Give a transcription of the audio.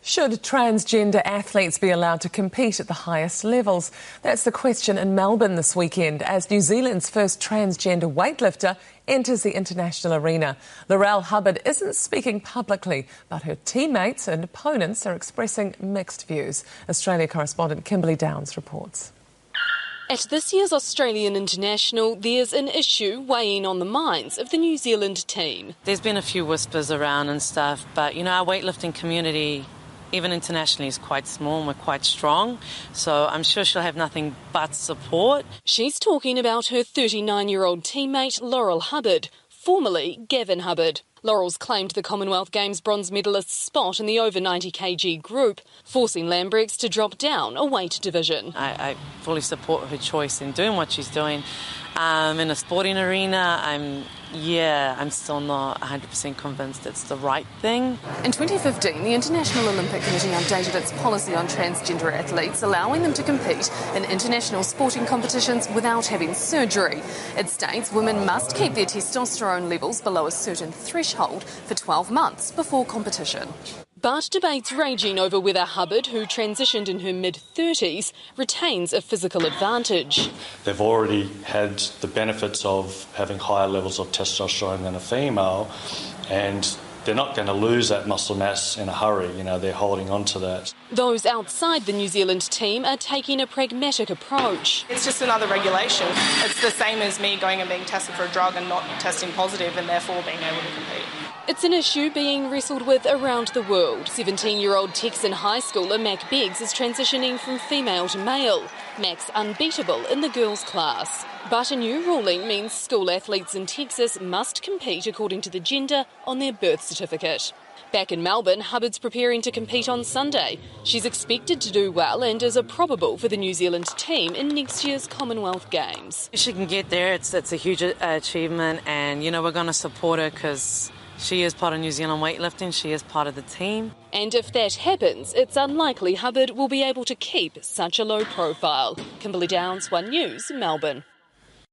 Should transgender athletes be allowed to compete at the highest levels? That's the question in Melbourne this weekend as New Zealand's first transgender weightlifter enters the international arena. Laurel Hubbard isn't speaking publicly, but her teammates and opponents are expressing mixed views. Australia correspondent Kimberly Downs reports. At this year's Australian International, there's an issue weighing on the minds of the New Zealand team. There's been a few whispers around and stuff, but our weightlifting community, even internationally, is quite small and we're quite strong, so I'm sure she'll have nothing but support. She's talking about her 39-year-old teammate Laurel Hubbard, formerly Gavin Hubbard. Laurel's claimed the Commonwealth Games bronze medalist's spot in the over 90 kg group, forcing Lambrex to drop down a weight division. I fully support her choice in doing what she's doing. In a sporting arena, I'm still not 100% convinced it's the right thing. In 2015, the International Olympic Committee updated its policy on transgender athletes, allowing them to compete in international sporting competitions without having surgery. It states women must keep their testosterone levels below a certain threshold for 12 months before competition. But debates raging over whether Hubbard, who transitioned in her mid-30s, retains a physical advantage. They've already had the benefits of having higher levels of testosterone than a female, and they're not going to lose that muscle mass in a hurry. They're holding on to that. Those outside the New Zealand team are taking a pragmatic approach. It's just another regulation. It's the same as me going and being tested for a drug and not testing positive and therefore being able to compete. It's an issue being wrestled with around the world. 17-year-old Texan high schooler Mac Beggs is transitioning from female to male. Mac's unbeatable in the girls' class. But a new ruling means school athletes in Texas must compete according to the gender on their birth certificate. Back in Melbourne, Hubbard's preparing to compete on Sunday. She's expected to do well and is a probable for the New Zealand team in next year's Commonwealth Games. If she can get there, it's a huge achievement, and we're going to support her because she is part of New Zealand weightlifting, she is part of the team. And if that happens, it's unlikely Hubbard will be able to keep such a low profile. Kimberly Downs, One News, Melbourne.